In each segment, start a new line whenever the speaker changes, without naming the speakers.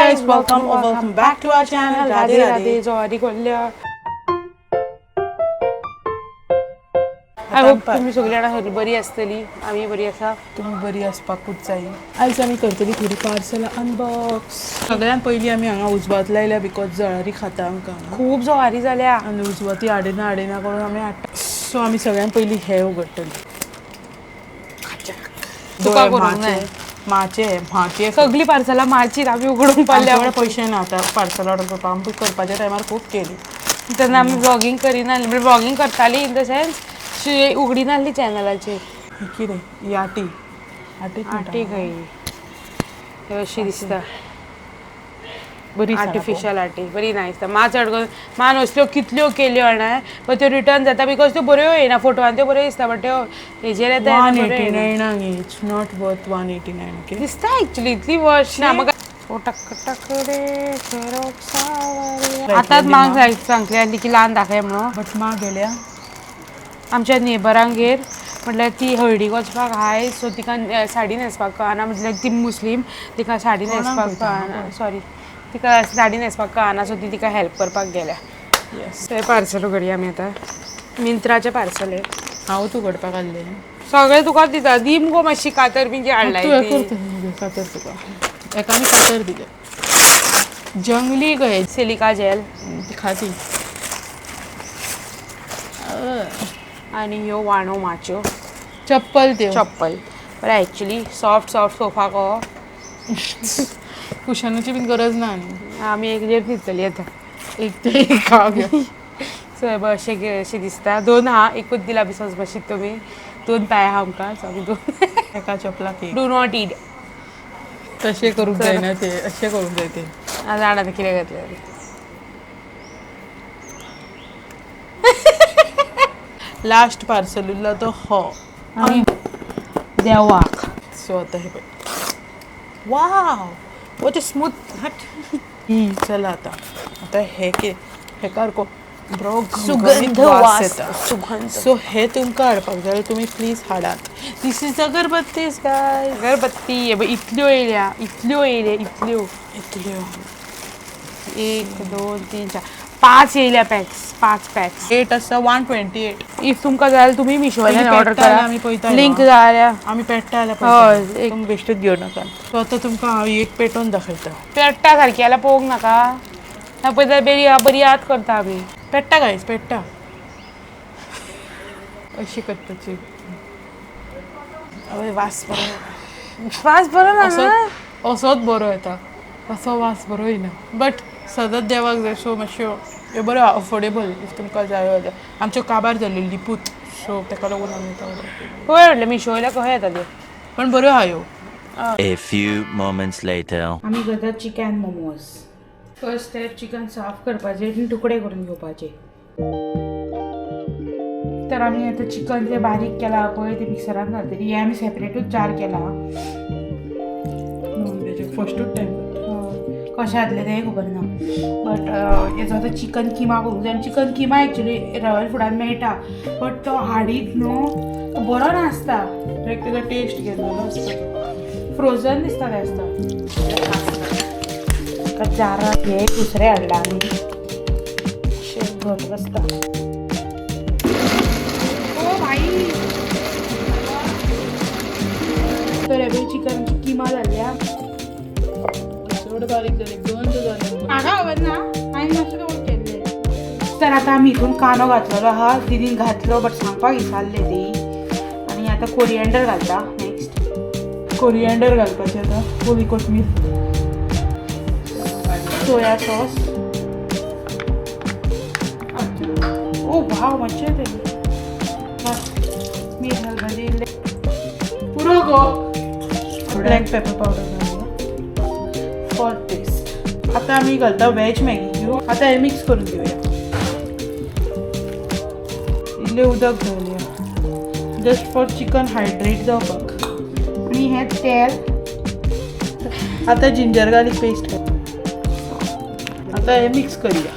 guys, welcome back to our channel. Radhe Radhe.
ज्वारी कोल्ह्या. I hope तुम्ही सगळ्यांना बरी असतली. आम्ही बरी असा.
तुम्ही बरी असपाकूच जाई. आज आम्ही करतली थोडी पार्सला अनबॉक्स. सगळ्यात पहिली आम्ही हांगा उजवात लायल्या बिकॉज जळारी खाता आमकां
खूप ज्वारी जाल्या
आणि उजवाती आडेना करून आम्ही हाडटा. सो आम्ही सगळ्यात पहिली हे उगडटली.
तुका करूंक जाय.
माचे
सगळी पार्सला माची आम्ही उघडून पाडल्या.
पैसे ना आता पार्सल ऑर्डर करता आमी करपाच्या टायमार खूप केली.
तेन्ना आमी ब्लॉगिंग करिना म्हणजे ब्लॉगिंग करताली इन द सेन्स उगडी नासली चॅनलाचेर.
कितें याटी
आटी खंय अशी दिसता
बरी
आर्टिफिशियल आटी बरी नायस. मा चड करून मान असल्यो कितल्यो केल्यो जाणां बट त्यो रिटर्न जाता बिकॉज त्यो बऱ्यो येना. फोटोवान त्यो बऱ्यो दिसता बट त्यो हेजेर येता
189 इट्स नॉट वर्थ 189. ओके
दिसता एक्चुअली इतली वर्ष ना म्हाका आतांच म्हाका सांगले आसली की ल्हान दाखय म्हणून.
बट मा गेल्या
आमच्या नेबरांगेर म्हटल्यार ती हळडीक वचपाक हाय सो तिका साडी न्हेसपाक कळना. म्हटल्यार ती मुस्लीम तिका साडी न्हेसपाक कळना. सॉरी तिका साडी न्हेसपाक कळना सो ती तिका हेल्प करपाक गेल्या.
येस
ते पार्सल उगडया आमी आतां. मिंत्राचें पार्सल आहे.
हांव तूं घडपाक घाल्लें
सगळें तुका दिता. दी मुगो मातशी कातर बी हाडलाय
कातर तुका एकाने कातर दिले. जंगली गय
सिलिका जेल
ती खाती
आणि ह्यो वाणो माच्यो
चप्पल त्यो
चप्पल. बट एक्चुली सॉफ्ट सोफा को
कुशनाची बीन गरज ना न्ही.
आमी एक जेर न्हिदतली आतां.
एक ते एक हांव घेवन
सो अशें दिसता. दोन हा एकूच दिला बिसोस भाशीत तुमी. दोन पांय आहा आमकां सो आमी दोन
एका चपलाक एक.
Do not eat.
तशें करूंक जायना ते अशें करूंक जाय ते.
जाणा कितें घातलें
लास्ट पार्सल उरला तो हो
आनी देवाक.
सो आतां हे पळय वाव वॉट अ स्मूथ हट. चला आतां हे हेकार को बरो
सुगंध वास येता. सुगंध.
सो हे तुमकां हाडपाक जाय तुमी प्लीज हाडात. दीस इज अगरबत्तीस गाय.
अगरबत्ती इतल्यो येयल्या इतल्यो 1 2 3 4 5 येयल्या पॅक्स. 5 पॅक्स
8 आसा 128.
इफ तुमकां जाय जाल्यार तुमी मिशोवाल्यान ऑर्डर
आमी
करा.
पळयता
लिंक जाल्या
आमी पेट्टा
हय,
जाल्यार एक बेश्टेच घेवं नाका. सो आतां तुमकां हांव एक पेटोवन दाखयता.
पेट्टा सारकी जाल्यार पळोवंक नाका. पळय बरी याद करता आमी.
पेट्टा गायज पेट्टा अशी करपाची. आवय वास
बरो ना
असोच बरो येता. असो वास बरो येना बट सदांच देवाक जाय सो मातश्यो ह्यो बरो अफोर्डेबल. इफ तुमकां जाय जाल्यार आमच्यो काबार जाल्ली पूत सो ताका लागून आमी
पळय म्हटलें मिशो वयल्या कशें येता त्यो
पण बऱ्यो आहा ह्यो.
A few moments later.
आमी करता chicken momos. First step chicken साफ करपाचे आनी तुकडे करून घेवपाचे. तर आमी आतां चिकन जे बारीक केला पळय ते मिक्सरान घालतली. हे आमी सेपरेटूच जार केला.
फर्स्टूच टायम
कशें घातलें तें खबर ना बट हेजो आतां चिकन किमा करूंक जाय. Chicken keema actually royal Fudan मेळटा बट तो हाडीत न्हू बरो नासता.
लायक तेजो टेस्ट गेल्लो आसता.
फ्रोझन दिसता तें आसता. जारात हे दुसरें हाडला आनी शेक घट आसता. ओ भाई तर हे चिकनची किमा जाल्या.
चड बारीक जाली गंज जाली.
हांगा खबर ना हांवें मातशें दवर केल्लें. तर आतां आमी हितून कांदो घातलेलो आहा. तिणीन घातलो बट सांगपाक विसरले ती. आनी आतां कोरिएंडर घालता. नेक्स्ट
कोरिएंडर घालपाचें आतां. ओली कोथमीर
सोया सॉस. ओ वाव मज्जा येते. मीठ घालपाचें
पुरो गो. ब्लॅक पेपर पावडर घालूया फॉर टेस्ट. आतां आमी घालता वेज मॅगी. ह्यो आतां हे मिक्स करून घेवया. इल्लें उदक घालुया जस्ट फॉर चिकन हायड्रेट जावपाक.
आनी हें तेल.
आतां जिंजर गार्लीक पेस्ट घाल. आतां हे मिक्स करुया.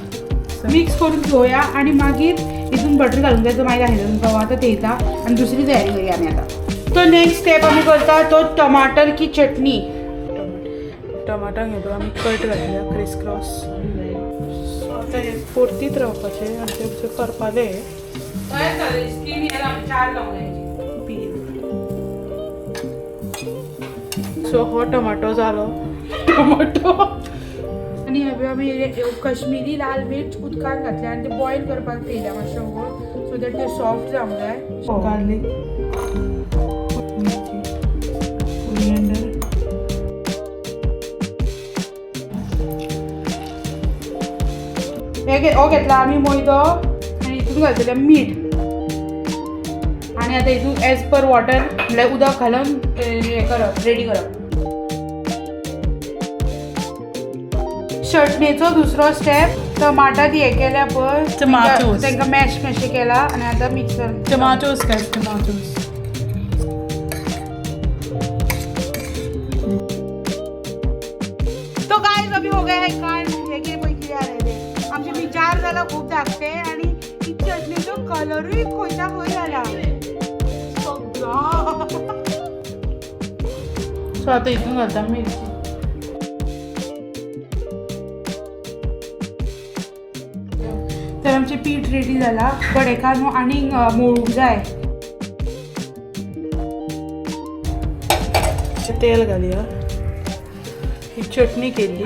मिक्स करून घेवया आनी मागीर हितून बटर घालूंक जाय. तो मागीर दाखयता तुमकां. आतां थेयता आनी दुसरी तयारी करूया आमी आतां. तो नेक्स्ट स्टेप आमी करता तो टमाटर की चटणी.
टमाटांक घेतो आमी कट घातल्या क्रिस क्रॉस. आता हे परतीत रावपाचें आनी ते करपाले सो हो टमाटो जालो. टमाटो
आनी हें आमी कश्मीरी लाल मिर्च उदकान घातले आनी ते बॉयल करपाक थेयल्या मातशें उगोन सो दॅट ते सॉफ्ट जावंक जाय.
गार्लीक कोरिएंडर
हो घेतला आमी मैदो आनी हितून घालतलें मीठ आनी आतां हितून एज पर वॉटर म्हणल्यार उदक घालून हें करप रेडी करप. चटणीचो दुसरो स्टेप टमाटात हे केल्या पळय
Tomatoes.
तांकां मॅश कशें केला आनी आतां मिक्सर
टमाटोज guys, tomatoes.
तो गाइस अभी हो गया है कांड हे कितें पळय कितें जालें तें आमचे विचार जाला खूब धाकटे आनी ही चटणीचो कलरूय खंयच्या खंय जाला सगळा.
सो आतां हितून घालता मिरची.
तर आमचें पीठ रेडी जाला बट हेका न्हू आनीक मळूंक जाय.
तेल घालया. ही चटणी केल्ली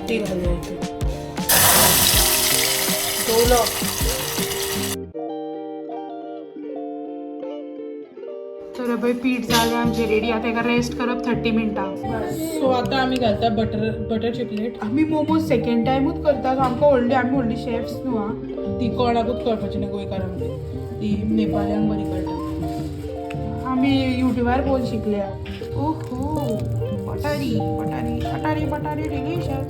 ती घालया हितून. दवलो
तर पळय पीठ जालें आमचें रेडी आतां हेका रेस्ट करप 30 मिनटां.
सो आतां आमी घालता बटर चिपलेट.
आमी मोमोज सेकंड टायमूच करता सो आमकां आमी व्हडली शेफ्स न्हू आं.
ती कोणाकूच करपाची ना गोंयकारांक ती नेपाळ्यांक बरी कळटा.
आमी युट्यूबार पळोवन शिकल्या. ओहो बटारी बटारी बटारी बटारी डिलिशियस.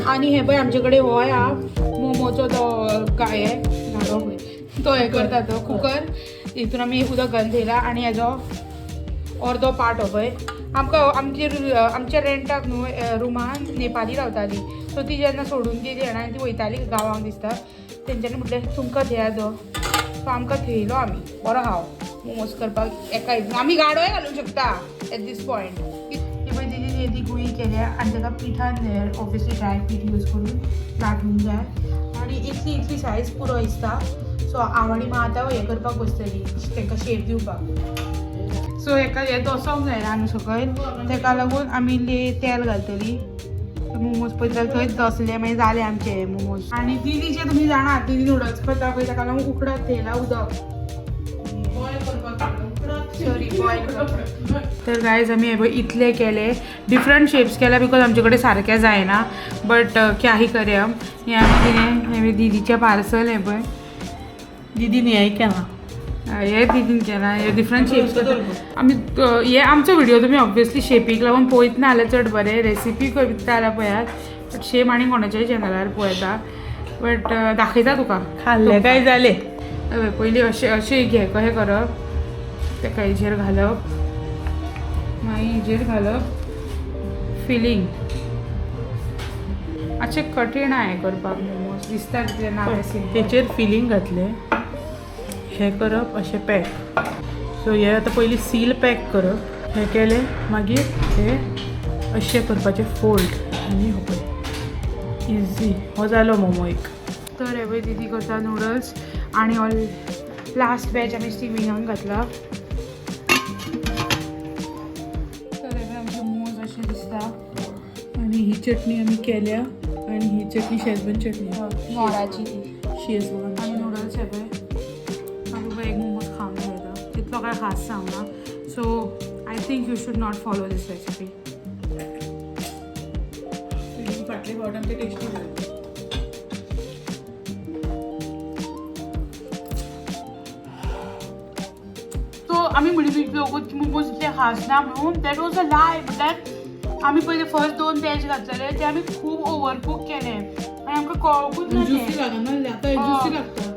आनी हे पळय आमचे कडेन हो या मोमोचो तो काय झाडो पळय तो हे करता तो कुकर हितून आमी उदक घालून थेयला आनी हेजो अर्दो पार्ट हो पळय आमकां आमच्या रेंटाक न्हू रुमान नेपाली रावताली सो ती जेन्ना सोडून गेली आनी ती वयताली गांवांक दिसता तेंच्यांनी म्हटलें तुमकां थेया जो सो आमकां थेयलो आमी बरो हांव मोमोज करपाक एका हितून आमी गाडोय घालूंक शकता एट दीस पॉयंट. पळय तेजी ती गुळी केल्या आनी ताका पिठान ऑब्वियसली ड्राय पीठ यूज करून लाटूंक जाय आनी इतली सायज पुरो दिसता. सो हांव आनी मां आतां हें करपाक बसतली तांकां शेप दिवपाक. सो हेका हें दोसोंक जायना न्हू सकयल ताका लागून आमी तेल घालतली. मोमोज पळय थंय दसले मागीर जाले आमचे मोमोज. आनी दिदीचे तुमी जाणात दिदी नुडल्स करता पळय ताका लागून उकडत थेयला उदक तर गायज आमी हे पळय इतले केले डिफरंट शेप्स केल्या बिकॉज आमचे कडेन सारके जायना बट क्या ही करे हे आमी कितें हे दिदीचें पार्सल हे पळय
दीदीन हें केलां
हे दीदीन केला हे डिफरंट शेप्स आमी हे आमचो व्हिडिओ तुमी ऑब्वियसली शेपीक लागून पळयत ना जाल्यार चड बरें रेसिपी करता जाल्यार पळयात बट शेप आनी कोणाच्याय चॅनलार पळयता बट दाखयता तुका
खाल्ले काय जाले.
पयलीं अशें घे कशें करप तेका हेजेर घालप मागीर हेजेर घालप फिलींग. मातशें कठीण आहे करपाक मोमोज दिसता कितें ना
तेचेर फिलींग घातलें हें करप अशें पॅक. सो हे आतां पयलीं सील पॅक करप हें केलें मागीर हे अशें करपाचें फोल्ड आनी हो पळय इजी हो जालो मोमो एक.
तर हे पळय दीदी करता नुडल्स आनी ऑल लास्ट बॅच आमी स्टिमिंगाक घातला. तर हे आमचे मोमोज अशें दिसता
आनी ही चटणी आमी केल्या आनी ही चटणी शेजवान चटणी
मोराची
शेजवान
आनी नुडल्स हे पळय आमी एक मोमोज खावंक मेळटा तितलो कांय खास सांगना so I think you should not follow this recipe.
फाटले फावट आमचे टेस्टी जाले.
आमी म्हणली मोमोज इतले खास ना म्हणून that was a lie that आमी पयले फर्स्ट 2 बॅच घातलेले ते आमी खूब ओवरकूक केले आनी आमकां कळोंकूच ना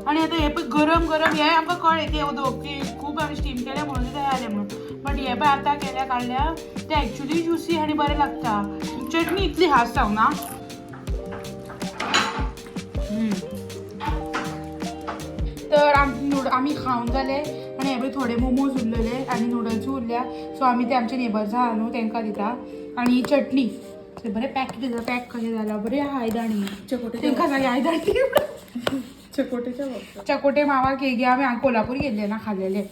आनी आतां हे पळय गरम गरम हे आमकां कळ्ळें की की खूब आमी स्टीम केले म्हणून ते जालें म्हणून बट हे पळय आतां केल्या काडल्या ते एक्चुली ज्युसी आनी बरें लागता. चटणी इतली खास जावना तर आमी खावन जाले आनी हे पळय थोडे मोमोज उरलेले आनी नुडल्स उरल्या सो आमी ते आमच्या नेबर्सां न्हू तांकां दिता आनी चटणी बरें पॅक कशें जालां बरें आयदणी तांकां जाय आयदणी
चकोटेच्या बघ
चकोटे मावा केक आमी हांगा कोल्हापूर गेल्ले ना खाल्लेले